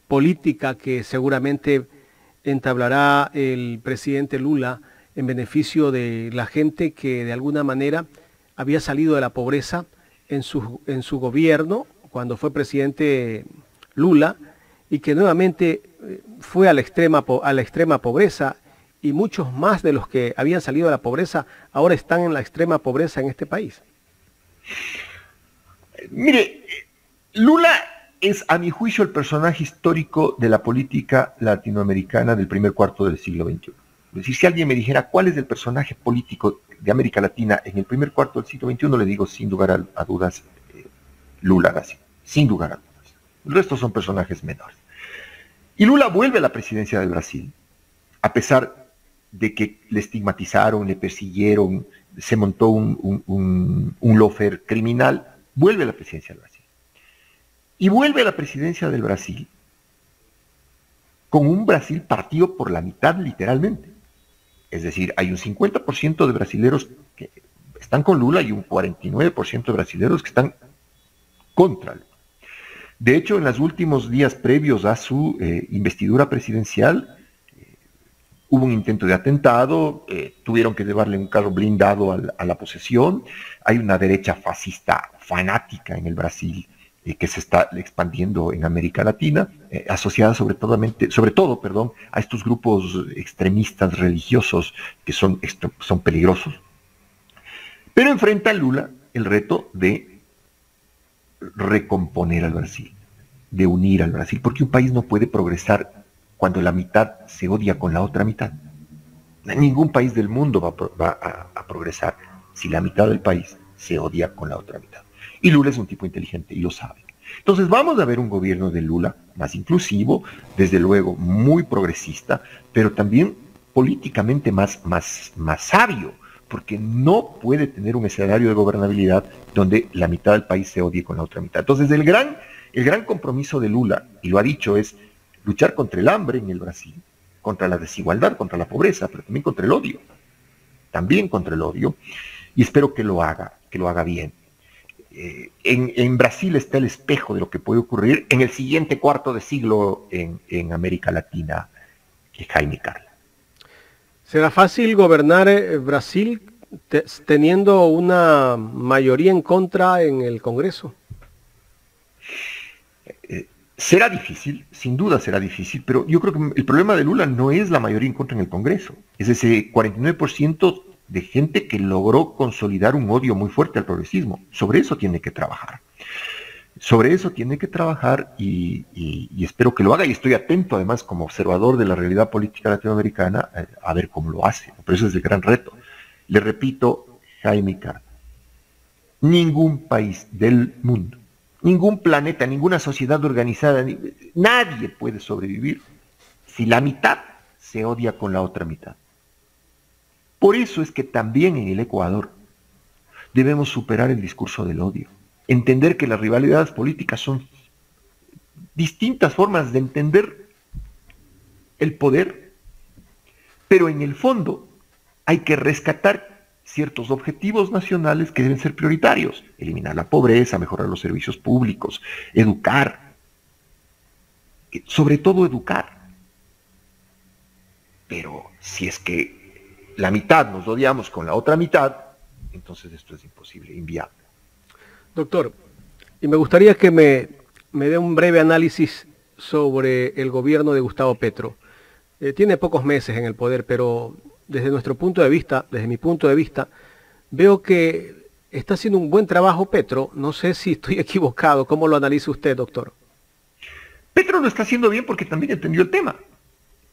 política que seguramente entablará el presidente Lula en beneficio de la gente que de alguna manera había salido de la pobreza en su gobierno cuando fue presidente Lula, y que nuevamente fue a la extrema pobreza, y muchos más de los que habían salido de la pobreza ahora están en la extrema pobreza en este país? Mire, Lula es, a mi juicio, el personaje histórico de la política latinoamericana del primer cuarto del siglo XXI. Es decir, si alguien me dijera cuál es el personaje político de América Latina en el primer cuarto del siglo XXI, le digo sin lugar a dudas Lula da Silva, sin lugar a dudas. El resto son personajes menores. Y Lula vuelve a la presidencia de Brasil, a pesar de que le estigmatizaron, le persiguieron, se montó un lawfare criminal, vuelve a la presidencia del Brasil. Y vuelve a la presidencia del Brasil con un Brasil partido por la mitad literalmente. Es decir, hay un 50% de brasileros que están con Lula y un 49% de brasileros que están contra Lula. De hecho, en los últimos días previos a su investidura presidencial, hubo un intento de atentado, tuvieron que llevarle un carro blindado a la posesión. Hay una derecha fascista fanática en el Brasil que se está expandiendo en América Latina, asociada sobre todo, a estos grupos extremistas religiosos que son peligrosos. Pero enfrenta a Lula el reto de recomponer al Brasil, de unir al Brasil, porque un país no puede progresar cuando la mitad se odia con la otra mitad. Ningún país del mundo va a progresar si la mitad del país se odia con la otra mitad. Y Lula es un tipo inteligente y lo sabe. Entonces vamos a ver un gobierno de Lula más inclusivo, desde luego muy progresista, pero también políticamente más sabio, porque no puede tener un escenario de gobernabilidad donde la mitad del país se odie con la otra mitad. Entonces el gran compromiso de Lula, y lo ha dicho, es luchar contra el hambre en el Brasil, contra la desigualdad, contra la pobreza, pero también contra el odio. También contra el odio, y espero que lo haga bien. En Brasil está el espejo de lo que puede ocurrir en el siguiente cuarto de siglo en América Latina, Jaime Carla. ¿Será fácil gobernar Brasil teniendo una mayoría en contra en el Congreso? Será difícil, sin duda será difícil, pero yo creo que el problema de Lula no es la mayoría en contra en el Congreso, es ese 49% de gente que logró consolidar un odio muy fuerte al progresismo. Sobre eso tiene que trabajar. Sobre eso tiene que trabajar y espero que lo haga, y estoy atento además como observador de la realidad política latinoamericana a ver cómo lo hace. Pero ese es el gran reto. Le repito, Jaime Carla, ningún país del mundo, ningún planeta, ninguna sociedad organizada, nadie puede sobrevivir si la mitad se odia con la otra mitad. Por eso es que también en el Ecuador debemos superar el discurso del odio, entender que las rivalidades políticas son distintas formas de entender el poder, pero en el fondo hay que rescatar ciertos objetivos nacionales que deben ser prioritarios: eliminar la pobreza, mejorar los servicios públicos, educar, sobre todo educar. Pero si es que la mitad nos odiamos con la otra mitad, entonces esto es imposible, inviable. Doctor, y me gustaría que me dé un breve análisis sobre el gobierno de Gustavo Petro. Tiene pocos meses en el poder, pero desde nuestro punto de vista, desde mi punto de vista, veo que está haciendo un buen trabajo Petro. No sé si estoy equivocado. ¿Cómo lo analiza usted, doctor? Petro lo está haciendo bien porque también entendió el tema.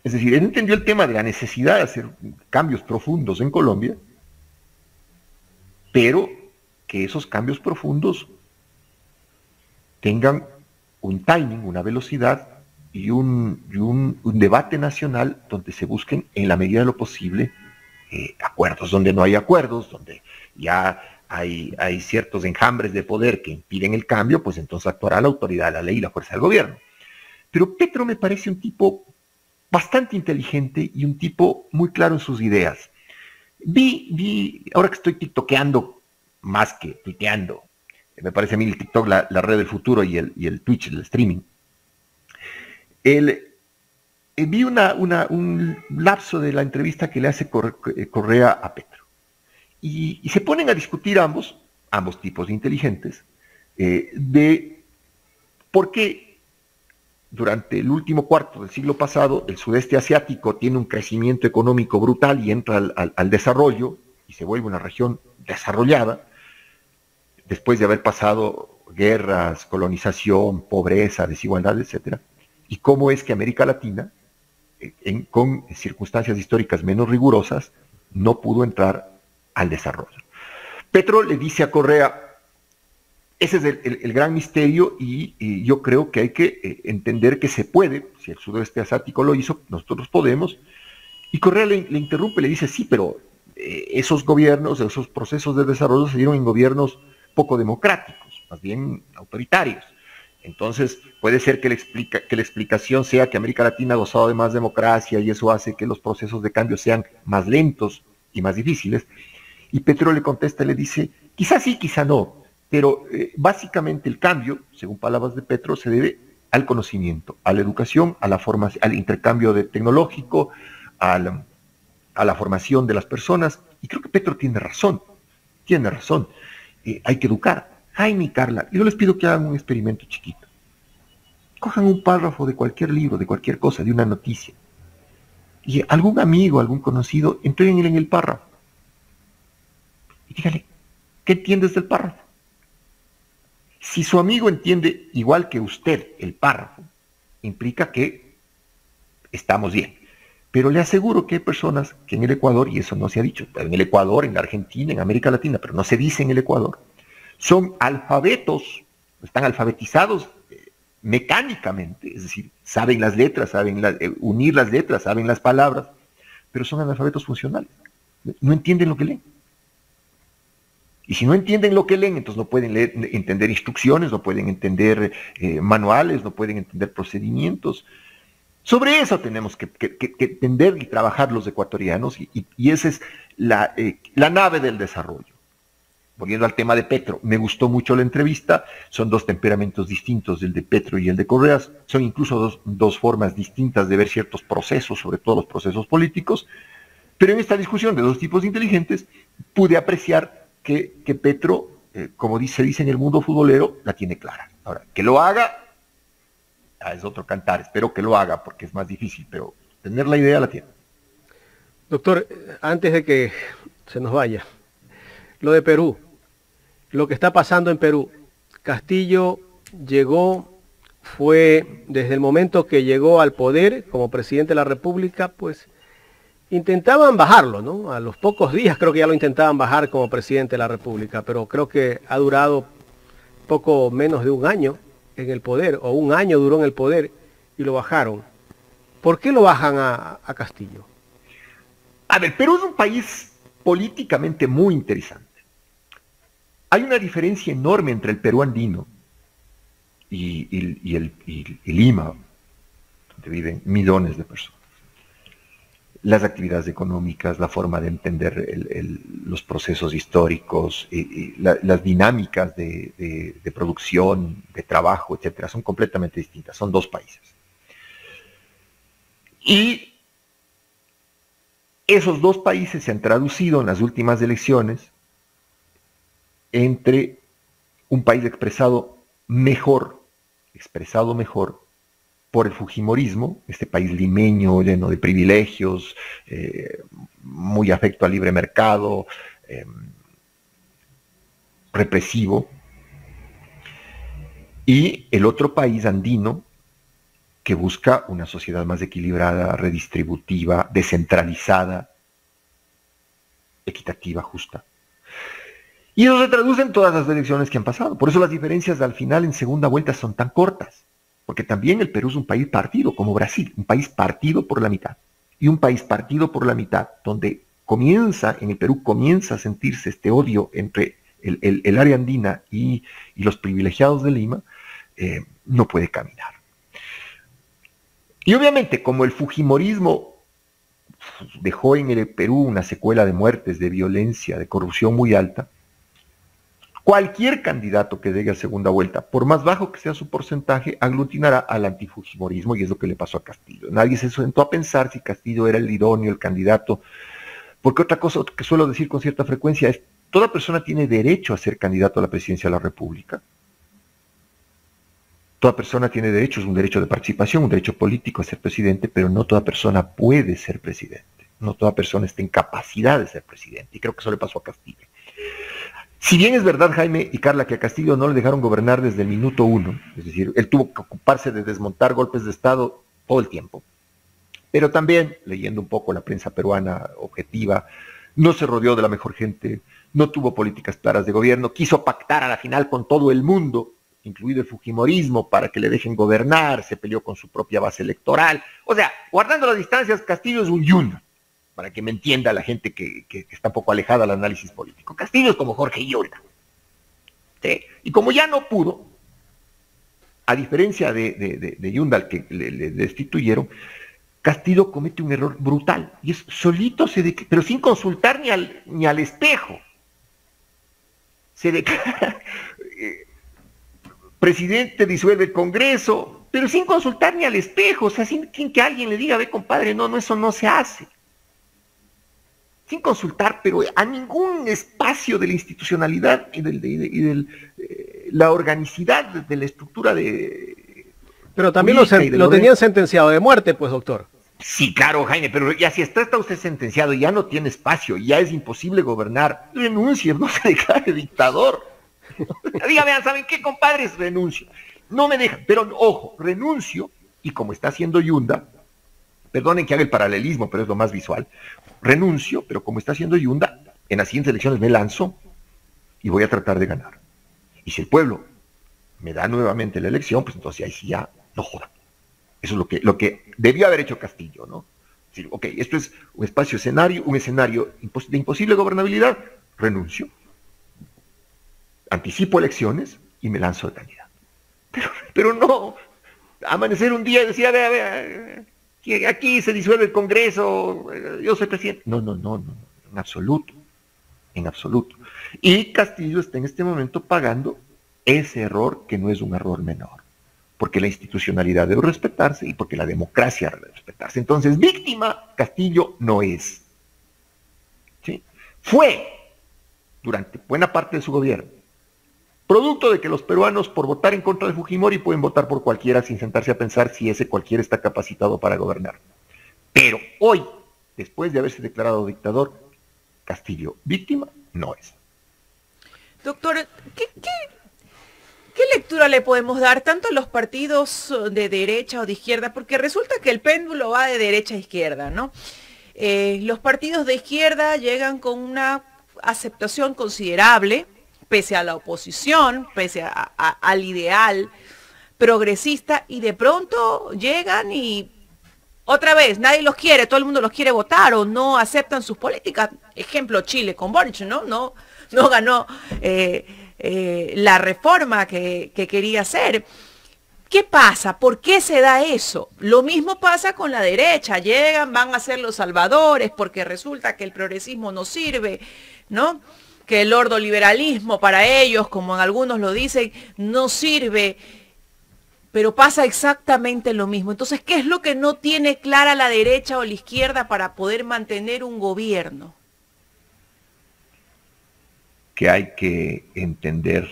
Es decir, él entendió el tema de la necesidad de hacer cambios profundos en Colombia, pero que esos cambios profundos tengan un timing, una velocidad y un debate nacional donde se busquen, en la medida de lo posible, acuerdos. Donde no hay acuerdos, donde ya hay ciertos enjambres de poder que impiden el cambio, pues entonces actuará la autoridad de la ley y la fuerza del gobierno. Pero Petro me parece un tipo bastante inteligente y un tipo muy claro en sus ideas. Vi ahora que estoy tiktokeando más que tuiteando, me parece a mí el TikTok la red del futuro y el Twitch, el streaming. Vi un lapso de la entrevista que le hace Correa a Petro. Y se ponen a discutir ambos tipos de inteligentes, de por qué durante el último cuarto del siglo pasado el sudeste asiático tiene un crecimiento económico brutal y entra al desarrollo y se vuelve una región desarrollada, después de haber pasado guerras, colonización, pobreza, desigualdad, etcétera, y cómo es que América Latina, con circunstancias históricas menos rigurosas, no pudo entrar al desarrollo. Petro le dice a Correa, ese es el gran misterio y yo creo que hay que entender que se puede, si el sudeste asiático lo hizo, nosotros podemos, y Correa le interrumpe, le dice, sí, pero esos gobiernos, esos procesos de desarrollo se dieron en gobiernos poco democráticos, más bien autoritarios. Entonces, puede ser que la explicación sea que América Latina ha gozado de más democracia y eso hace que los procesos de cambio sean más lentos y más difíciles. Y Petro le contesta y le dice, quizá sí, quizá no, pero básicamente el cambio, según palabras de Petro, se debe al conocimiento, a la educación, a la formación, al intercambio tecnológico, a la formación de las personas. Y creo que Petro tiene razón, hay que educar. Jaime y Carla, yo les pido que hagan un experimento chiquito. Cojan un párrafo de cualquier libro, de cualquier cosa, de una noticia. Y algún amigo, algún conocido, entréguenle en el párrafo. Y díganle, ¿qué entiendes del párrafo? Si su amigo entiende igual que usted el párrafo, implica que estamos bien. Pero le aseguro que hay personas que en el Ecuador, y eso no se ha dicho, en el Ecuador, en la Argentina, en América Latina, pero no se dice en el Ecuador, son alfabetos, están alfabetizados mecánicamente, es decir, saben las letras, saben unir las letras, saben las palabras, pero son analfabetos funcionales, no entienden lo que leen. Y si no entienden lo que leen, entonces no pueden entender instrucciones, no pueden entender manuales, no pueden entender procedimientos. Sobre eso tenemos que entender y trabajar los ecuatorianos, y esa es la nave del desarrollo. Volviendo al tema de Petro, me gustó mucho la entrevista, son dos temperamentos distintos, el de Petro y el de Correa, son incluso dos formas distintas de ver ciertos procesos, sobre todo los procesos políticos, pero en esta discusión de dos tipos inteligentes pude apreciar que Petro, como se dice en el mundo futbolero, la tiene clara. Ahora, que lo haga, es otro cantar, espero que lo haga porque es más difícil, pero tener la idea la tiene. Doctor, antes de que se nos vaya, lo de Perú, lo que está pasando en Perú. Castillo fue desde el momento que llegó al poder como presidente de la República, pues intentaban bajarlo, ¿no? A los pocos días creo que ya lo intentaban bajar como presidente de la República, pero creo que ha durado poco menos de un año en el poder, o un año duró en el poder y lo bajaron. ¿Por qué lo bajan a Castillo? A ver, Perú es un país políticamente muy interesante. Hay una diferencia enorme entre el Perú andino y Lima, donde viven millones de personas. Las actividades económicas, la forma de entender los procesos históricos, las dinámicas de producción, de trabajo, etcétera, son completamente distintas. Son dos países. Y esos dos países se han traducido en las últimas elecciones entre un país expresado mejor por el fujimorismo, este país limeño lleno de privilegios, muy afecto al libre mercado, represivo, y el otro país andino que busca una sociedad más equilibrada, redistributiva, descentralizada, equitativa, justa. Y eso se traduce en todas las elecciones que han pasado. Por eso las diferencias al final en segunda vuelta son tan cortas. Porque también el Perú es un país partido, como Brasil, un país partido por la mitad. Y un país partido por la mitad, donde en el Perú comienza a sentirse este odio entre el área andina y los privilegiados de Lima, no puede caminar. Y obviamente, como el fujimorismo dejó en el Perú una secuela de muertes, de violencia, de corrupción muy alta, cualquier candidato que llegue a segunda vuelta, por más bajo que sea su porcentaje, aglutinará al antifujimorismo, y es lo que le pasó a Castillo. Nadie se sentó a pensar si Castillo era el idóneo, el candidato, porque otra cosa que suelo decir con cierta frecuencia es, toda persona tiene derecho a ser candidato a la presidencia de la República. Toda persona tiene derecho, es un derecho de participación, un derecho político a ser presidente, pero no toda persona puede ser presidente. No toda persona está en capacidad de ser presidente, y creo que eso le pasó a Castillo. Si bien es verdad, Jaime y Carla, que a Castillo no le dejaron gobernar desde el minuto uno, es decir, él tuvo que ocuparse de desmontar golpes de Estado todo el tiempo, pero también, leyendo un poco la prensa peruana objetiva, no se rodeó de la mejor gente, no tuvo políticas claras de gobierno, quiso pactar a la final con todo el mundo, incluido el fujimorismo, para que le dejen gobernar, se peleó con su propia base electoral. O sea, guardando las distancias, Castillo es un yunda, para que me entienda la gente que está un poco alejada del análisis político. Castillo es como Jorge Yunda. ¿Sí? Y como ya no pudo, a diferencia de Yunda, al que le destituyeron, Castillo comete un error brutal, y es solito pero sin consultar ni al espejo. Se declara presidente, disuelve el Congreso, pero sin consultar ni al espejo, o sea, sin que alguien le diga, ve compadre, no, eso no se hace. Sin consultar, pero a ningún espacio de la institucionalidad y de la organicidad de la estructura de... Pero también lo tenían sentenciado de muerte, pues, doctor. Sí, claro, Jaime, pero ya si está usted sentenciado, ya no tiene espacio, ya es imposible gobernar. Renuncie, no se declare dictador. Diga, vean, ¿saben qué, compadres? Renuncio. No me dejan, pero ojo, renuncio, y como está haciendo Yunda, perdonen que haga el paralelismo, pero es lo más visual, renuncio, pero como está haciendo Yunda, en las siguientes elecciones me lanzo y voy a tratar de ganar. Y si el pueblo me da nuevamente la elección, pues entonces ahí sí ya no joda. Eso es lo que debió haber hecho Castillo, ¿no? Es decir, ok, esto es un escenario de imposible gobernabilidad, renuncio, anticipo elecciones y me lanzo de candidato. Pero no, amanecer un día y decir, a ver, que aquí se disuelve el Congreso, yo soy presidente. No, en absoluto, en absoluto. Y Castillo está en este momento pagando ese error que no es un error menor, porque la institucionalidad debe respetarse y porque la democracia debe respetarse. Entonces, víctima Castillo no es. ¿Sí? Fue, durante buena parte de su gobierno, producto de que los peruanos, por votar en contra de Fujimori, pueden votar por cualquiera sin sentarse a pensar si ese cualquiera está capacitado para gobernar. Pero hoy, después de haberse declarado dictador, Castillo, víctima, no es. Doctor, ¿qué lectura le podemos dar tanto a los partidos de derecha o de izquierda? Porque resulta que el péndulo va de derecha a izquierda, ¿no? Los partidos de izquierda llegan con una aceptación considerable, pese a la oposición, pese al ideal progresista, y de pronto llegan y otra vez nadie los quiere, todo el mundo los quiere votar o no aceptan sus políticas. Ejemplo, Chile con Boric, ¿no? No ganó la reforma que quería hacer. ¿Qué pasa? ¿Por qué se da eso? Lo mismo pasa con la derecha. Llegan, van a ser los salvadores porque resulta que el progresismo no sirve, ¿no? Que el ordoliberalismo para ellos, como algunos lo dicen, no sirve. Pero pasa exactamente lo mismo. Entonces, ¿qué es lo que no tiene clara la derecha o la izquierda para poder mantener un gobierno? Que hay que entender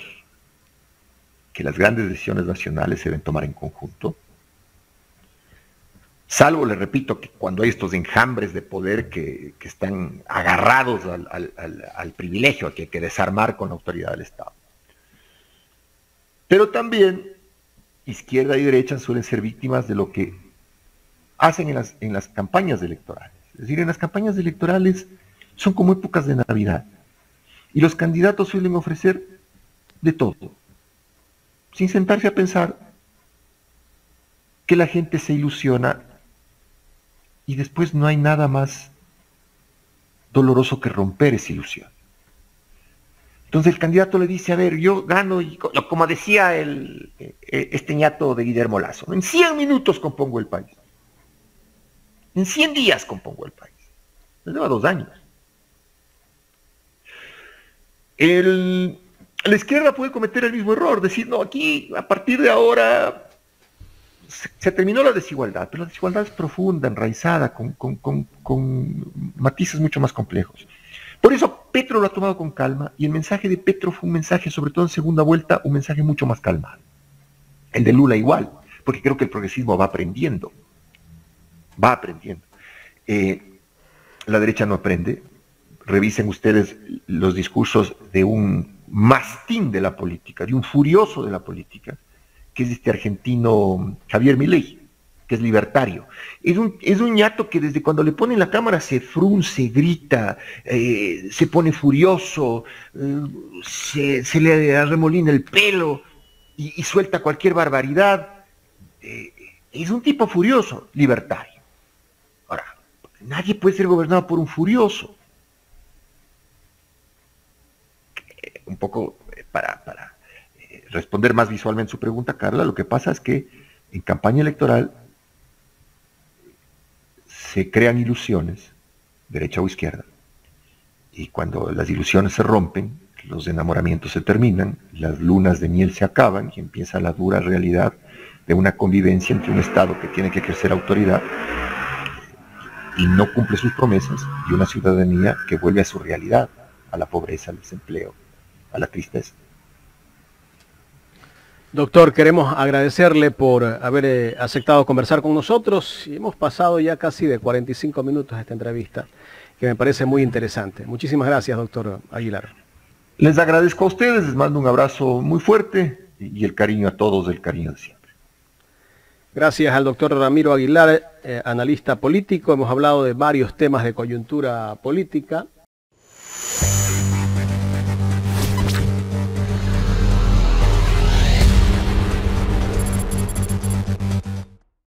que las grandes decisiones nacionales se deben tomar en conjunto, salvo, le repito, que cuando hay estos enjambres de poder que están agarrados al privilegio, que hay que desarmar con la autoridad del Estado. Pero también izquierda y derecha suelen ser víctimas de lo que hacen en las campañas electorales. Es decir, en las campañas electorales son como épocas de Navidad. Y los candidatos suelen ofrecer de todo, sin sentarse a pensar que la gente se ilusiona y después no hay nada más doloroso que romper esa ilusión. Entonces el candidato le dice, a ver, yo gano, y como decía este ñato de Guillermo Lazo, ¿no? En 100 minutos compongo el país. En 100 días compongo el país. Le lleva 2 años. La izquierda puede cometer el mismo error, decir, no, aquí a partir de ahora se terminó la desigualdad, pero la desigualdad es profunda, enraizada, con matices mucho más complejos. Por eso Petro lo ha tomado con calma, y el mensaje de Petro fue un mensaje, sobre todo en segunda vuelta, un mensaje mucho más calmado. El de Lula igual, porque creo que el progresismo va aprendiendo. La derecha no aprende. Revisen ustedes los discursos de un mastín de la política, de un furioso de la política, que es este argentino Javier Milei, que es libertario. Es un ñato que desde cuando le ponen la cámara se frunce, grita, se pone furioso, se le arremolina el pelo y suelta cualquier barbaridad. Es un tipo furioso, libertario. Ahora, nadie puede ser gobernado por un furioso. Un poco para responder más visualmente su pregunta, Carla, lo que pasa es que en campaña electoral se crean ilusiones, derecha o izquierda, y cuando las ilusiones se rompen, los enamoramientos se terminan, las lunas de miel se acaban y empieza la dura realidad de una convivencia entre un Estado que tiene que ejercer autoridad y no cumple sus promesas, y una ciudadanía que vuelve a su realidad, a la pobreza, al desempleo, a la tristeza. Doctor, queremos agradecerle por haber aceptado conversar con nosotros y hemos pasado ya casi de 45 minutos esta entrevista, que me parece muy interesante. Muchísimas gracias, doctor Aguilar. Les agradezco a ustedes, les mando un abrazo muy fuerte y el cariño a todos, el cariño de siempre. Gracias al doctor Ramiro Aguilar, analista político. Hemos hablado de varios temas de coyuntura política.